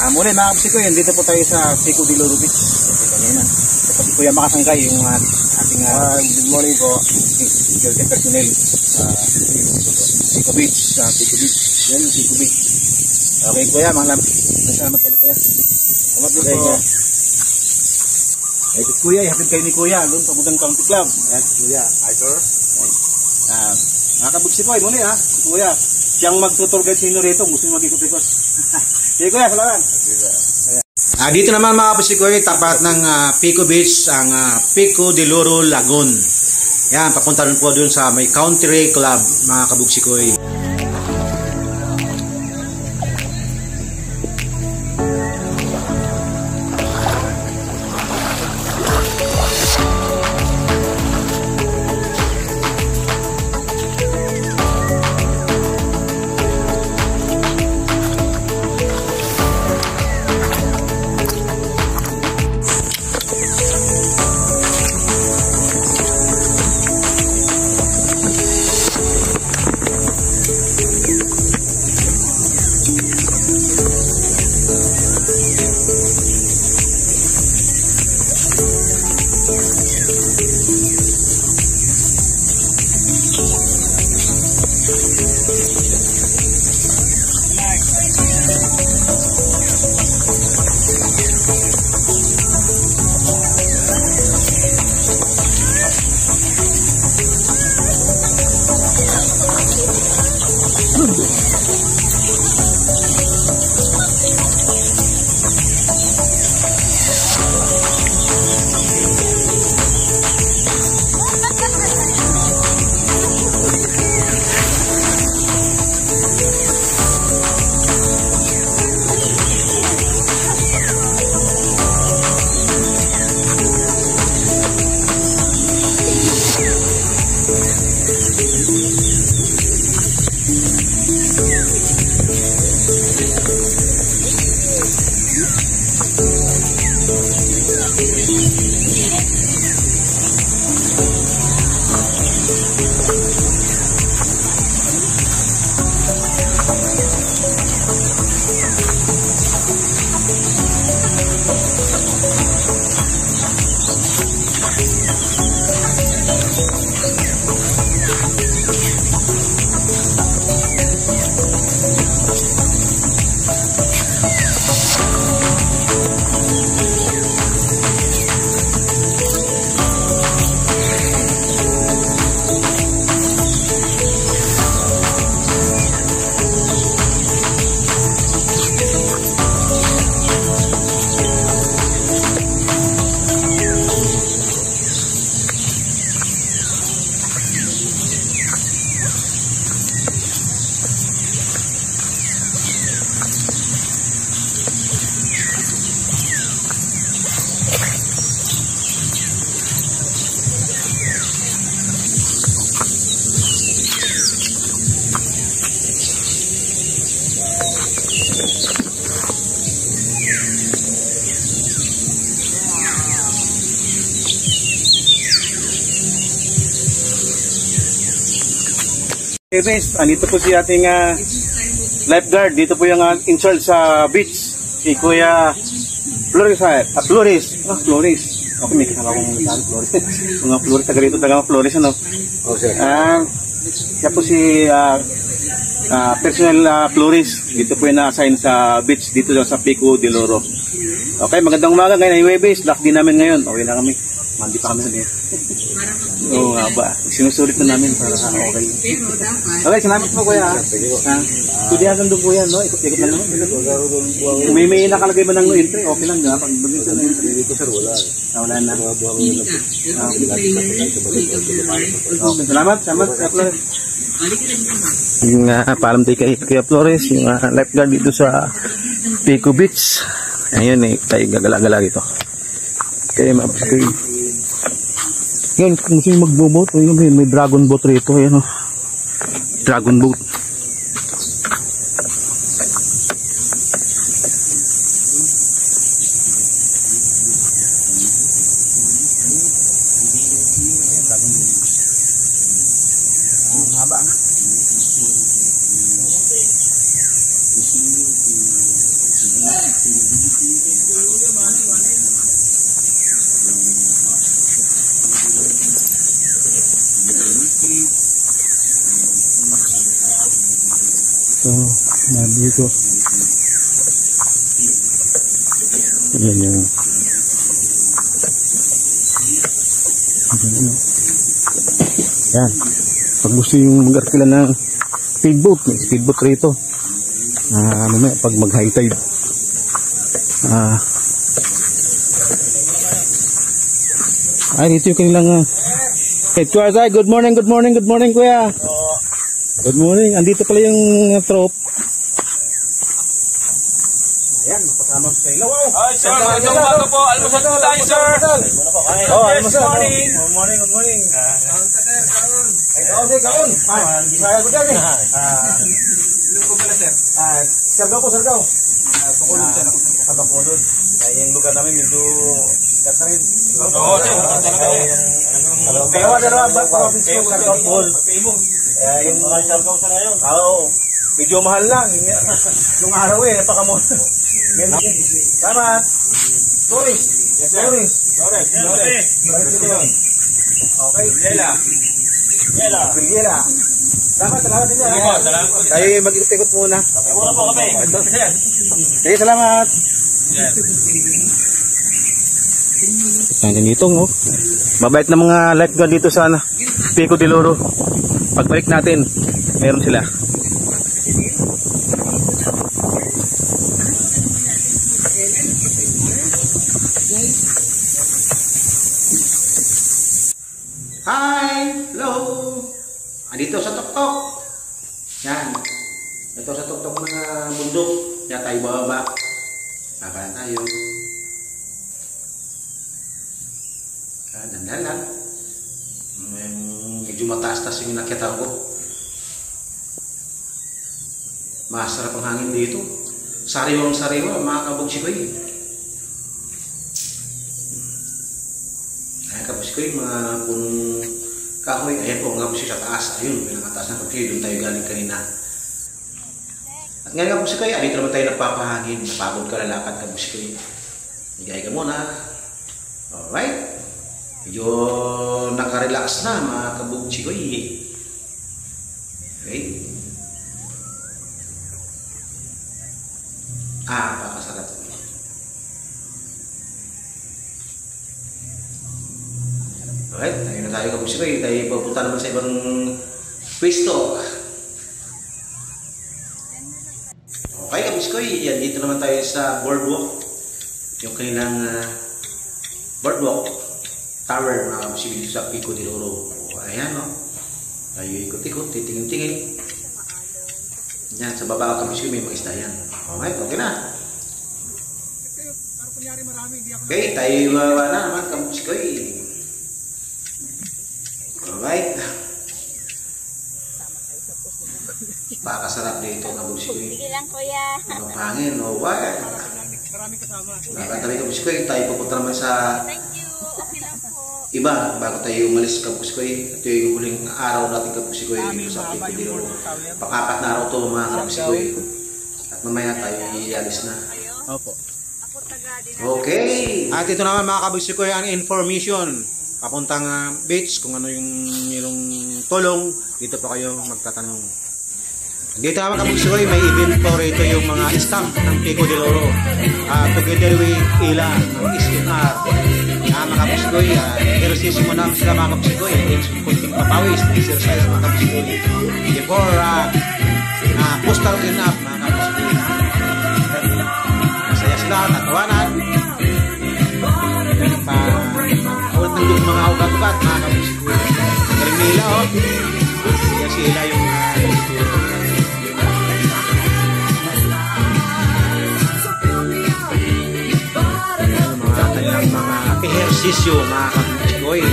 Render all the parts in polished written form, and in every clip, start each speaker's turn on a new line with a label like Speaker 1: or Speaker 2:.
Speaker 1: Muli mga kabisikoy, dito po tayo sa Pico de Loro Beach. Kanina. Ito si Kuya Makasangkay, yung ating good morning po. Security personnel sa Pico Beach. Pico Beach. Yan yung Pico Beach. Okay Kuya, salamat ulit Kuya. Salamat din po. Ito Kuya, ihatid kayo ni Kuya doon sa Budang Country Club. Yan Kuya. Hi sir. Mga kabisikoy, muli Kuya. Siyang magtutur guide sa inyo rito, gusto nyo mag-ikot-ikot. Sige Kuya, salamat. Dito naman mga kabisikoy, tapat ng Pico Beach, ang Pico de Loro Lagoon. Yan, papunta rin po doon sa may Country Club mga kabisikoy. Dito po si ating lifeguard. Dito po yung in charge sa beach. Si Kuya Flores. Flores. Okay, may kasama akong Flores. Mga Flores, taga rito, taga Flores, ano? Oh, sir. Siya po si personal Flores. Dito po yung na-assign sa beach, dito sa Pico de Loro. Okay, magandang umaga. Ngayon ay Webes. Lock din namin ngayon. Okay na kami. Mandi pa kami sa niya. Oo nga ba? Sinusulit na namin para okay. Okay, salamat po Kuya. Kudihagan doon po yan, no? Ikot-ikot na naman. May nakalagay ba ng entry? Okay lang nga. Pag bagay sa entry. Dito sir, wala. Wala na. Okay, salamat. Yung paalam tayo kay Kuya Flores, yung lifeguard dito sa Pico Beach. Ayun tayo gagala-gala dito. Okay, mapasakay. Ngayon, kung gusto nyo mag-boat, may dragon boat rito. Ayan, dragon boat. Haba. dito. Yan yung yan. Pag gusto yung mag-arkila ng speedboat, may speedboat rito. Mamaya pag mag high tide. Ay, dito yung kanilang Kuya, good morning, good morning, good morning, Kuya. Good morning. Andito pala yung trop. Ayan, mapasama sa ilaw.
Speaker 2: Ay, sir, magandang umaga po. Almusal po tayo, sir.
Speaker 1: Oh, almusal.
Speaker 2: Good morning.
Speaker 1: Good morning, good morning. Ay, kaon. Bisaya ko dyan eh.
Speaker 2: Ilan po pala, sir?
Speaker 1: Sargaw po, sargaw.
Speaker 2: Pakulod, sir.
Speaker 1: Kabakulod. Yung lugar namin medyo sikat na rin.
Speaker 2: Oo, sir.
Speaker 1: Pewa na naman, province ko, sargaw po. Yung mga sargaw sa ngayon. Oo. Medyo mahal lang. Yung araw eh, napakamahal. Salamat. Tourist.
Speaker 2: Yes, sir.
Speaker 1: Tourist. Okay. Yela. Salamat din yan.
Speaker 2: Salamat po.
Speaker 1: Tayo mag-ikot muna.
Speaker 2: Muna po kami.
Speaker 1: Sige, salamat. Ganito, no? Mabait na mga lifeguard dito sa Pico del Oro. Pagbalik natin, meron sila. Hi! Hello! Andito sa tuktok. Yan. Ito sa tuktok mga bundok. Yan tayo bababa. Kakain tayo. Dandan lang. Medyo mataas-tas yung nakita ko. Masarap ang hangin dito. Sariwang-sariwa, mga kabugsi ko yun. Ayan kabugsi ko yun, mga punong kahoy. Ayan po, mga kabugsi sa taas. Ayun, pinakataas na kabugsi. Doon tayo galing kanina. At ngayon kabugsi ko yun, dito naman tayo nagpapahangin. Napagod ka lalakad kabugsi ko yun. Higay ka muna. Alright. Medyo nakarelax na mga kabugsi ko yun. Okay. Pakasarap. Alright, tayo na tayo kabugsi ko. Tayo papunta naman sa ibang pwesto. Okay kabugsi ko, yan dito naman tayo sa boardwalk. Yung kanilang boardwalk tower na kabugsi dito sa Pico del Oro. Ayan, no? Tayo ikot-ikot, titingin-tingin. Yan, sa baba kabugsi ko may mga isda yan. Alright, okay na. Okay, tayo na naman kabugsi ko. Alright. Pakasarap dito kabugsi ko.
Speaker 3: Sige lang, kuya.
Speaker 1: Mapangin, no? What?
Speaker 2: Maraming kasama.
Speaker 1: Nakatabi kabugsi ko. Tayo pupunta naman sa
Speaker 3: Thank you. Okay lang po.
Speaker 1: iba bago tayo umalis kabugsi ko. Ito yung huling araw natin kabugsi ko sa Pico del Oro. Pang-apat na araw to mga kabugsi ko. At mamaya tayo ialis na.
Speaker 2: Opo.
Speaker 3: Ako taga din.
Speaker 1: Okay.
Speaker 2: At ito naman mga kabugsi ko ang information. Papuntang beach, kung ano yung tulong, dito pa kayo magtatanong. Dito naman kabugsi ko, may event po rito yung mga staff ng Pico del Oro. Together with Ila, ng SNR. Mga kabugsi ko, exercise mo naman sila mga kabugsi ko. Kunting papawis, exercise mga kabugsi ko. Before postal clean up mga kabugsi ko. Masaya sila, natawanan. Awat ng yung mga ugat-ugat mga kabugsi ko. Galing nila Kaya sila yung mga ehersisyo mga kabugsi ko. Ayan,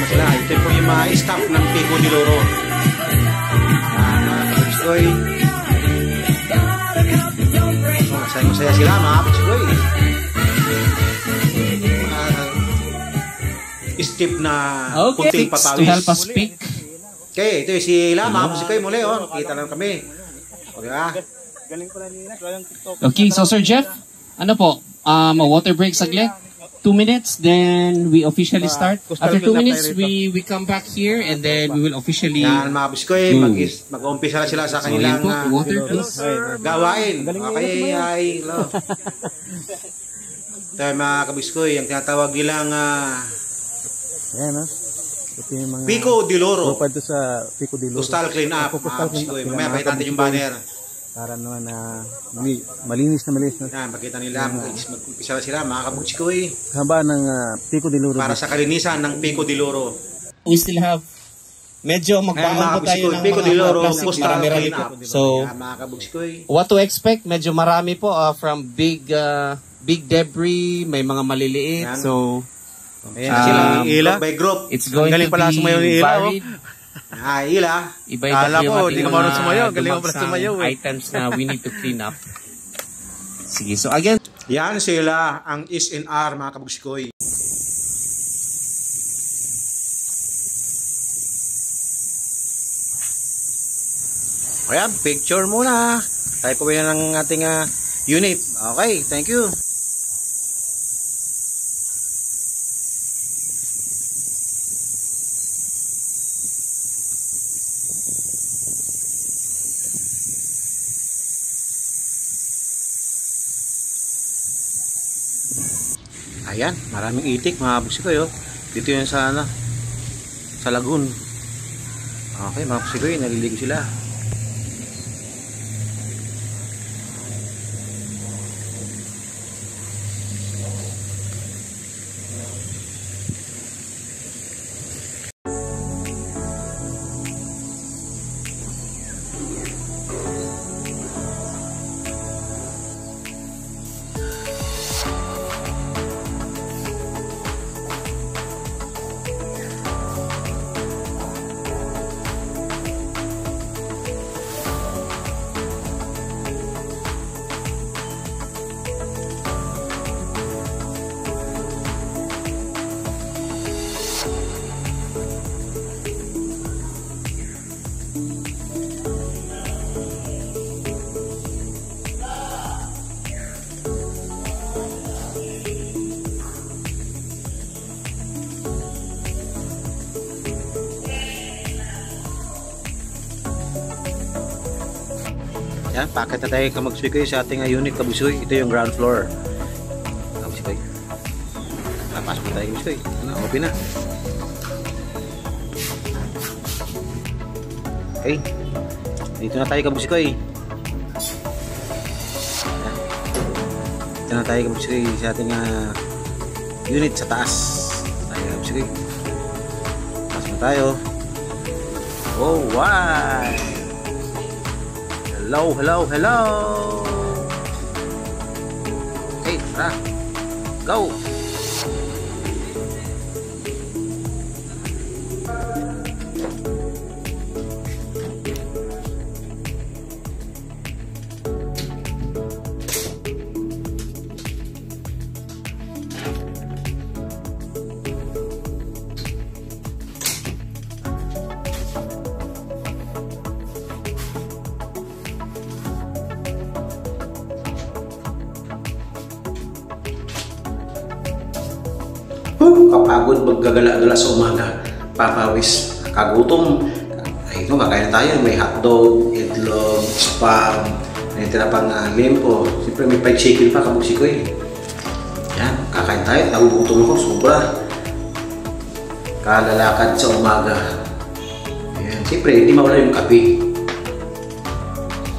Speaker 2: sila. Ito po yung mga staff ng Pico del Oro. Mga kabugsi ko. Masaya sila mga kabugsi ko. Steve na kunting papawis.
Speaker 4: To help us speak.
Speaker 2: Okay, ito yung sila mga kabugsi ko. Muli, kita lang kami. Okay ba?
Speaker 4: Okay, so Sir Jeff, ano po? Water break saglit? 2 minutes, then we officially start.
Speaker 1: coastal
Speaker 4: After 2
Speaker 1: cleanup
Speaker 4: minutes,
Speaker 1: tayo rito.
Speaker 4: we come back here, and then we will officially
Speaker 2: Yan mga kabuskoy, mag-umpisa na sila sa
Speaker 4: So, yun
Speaker 2: kanilang
Speaker 4: po, water please.
Speaker 2: gawain. Okay, ay, lo. Ito yung mga kabuskoy, ang tinatawag nilang
Speaker 1: Ayan, ha? Ito yung mga...
Speaker 2: Pico de Loro.
Speaker 1: Propad to sa Pico de Loro.
Speaker 2: Coastal cleanup.
Speaker 1: Coastal cleanup.
Speaker 2: Kabuskoy. Mamaya pakita natin yung banner.
Speaker 1: Para naman na malinis na malinis na.
Speaker 2: Yan, pakita nila, mag-umpisa na sila mga kabuskoy.
Speaker 1: Haba ng Pico de Loro.
Speaker 2: Para sa kalinisan ng Pico de Loro.
Speaker 4: We still have medyo magbaon po tayo ng
Speaker 2: Pico de Loro,
Speaker 4: plastic
Speaker 2: coastal
Speaker 4: marami-rami
Speaker 2: cleanup.
Speaker 4: po. So,
Speaker 2: Yan, mga kabuskoy.
Speaker 4: what to expect? Medyo marami po from big debris, may mga maliliit.
Speaker 2: Yan.
Speaker 4: So,
Speaker 2: Ayan na sila,
Speaker 1: Ila.
Speaker 2: group by group.
Speaker 4: it's going
Speaker 1: Galing
Speaker 4: to
Speaker 1: pala sumayaw ni
Speaker 4: be
Speaker 1: Ila, oh.
Speaker 4: varied.
Speaker 2: Ila.
Speaker 4: Iba-iba
Speaker 1: Kala
Speaker 4: po yung
Speaker 1: ko,
Speaker 4: ating
Speaker 1: di ka marunong
Speaker 4: mga
Speaker 1: sumayaw. Galing mo pala
Speaker 4: dumagsang
Speaker 1: sumayaw, eh.
Speaker 4: items na we need to clean up. Sige, so again,
Speaker 2: Yan sila, ang SNR mga kabuskoy. Ayan, picture muna. Tayo po yan ng ating unit. Okay, thank you. Ayan, maraming itik mga kabuskoy. Dito yan sa sa lagoon. Okay mga kabuskoy, naliligo sila. Yan, packet na tayo kamagsuy sa ating unit kabusoy. Ito yung ground floor. Kabusoy. Napasok na tayo kabusoy. Ano, open na. Okay. Dito na tayo kabusoy. Dito na tayo kabusoy sa ating unit sa taas. Tayo kabusoy. Taas na tayo. Oh, wow! Hello, hello, hello. Okay, tara. Go. Kapagod maggagala-gala sa umaga, papawis, kagutom. Ay, ito, kakain na tayo. May hotdog, itlog, spam, may tira pang limpo. Siyempre may fried chicken pa, kabuksi ko eh. Yan, kakain tayo. Nagugutom ako, sobra. Kalalakad sa umaga. Yan, siyempre hindi mawala yung kape.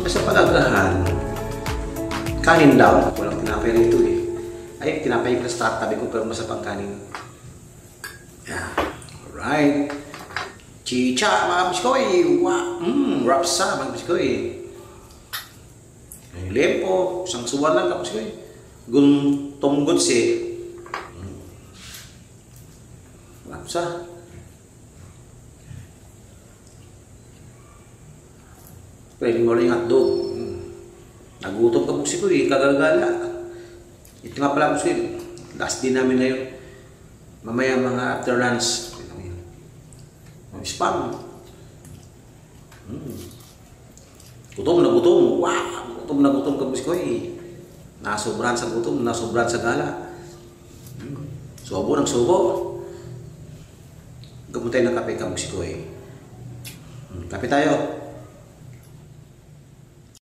Speaker 2: Basta palagahan. Kanin daw. Walang tinapay rito eh. Ay, tinapay ko sa tabi ko pero masapang kanin. Yeah. Alright. Chicha, mga biskoy. Rapsa, mga biskoy. Lempo, isang suwan lang, mga biskoy. Guntong gutsi. Rapsa. Pwede mo lang yung hotdog. Nagutom ka, mga biskoy. Kagagala. Ito nga pala, mga biskoy. Last din namin na yun. Mamaya mga after lunch. Spam. Gutom na gutom. Wow! Gutom na gutom ka, biskoy. Nasobrahan sa gutom, nasobrahan sa gala. Subo ng subo. Gabuntay ng kape kabugsikoy. Kape tayo.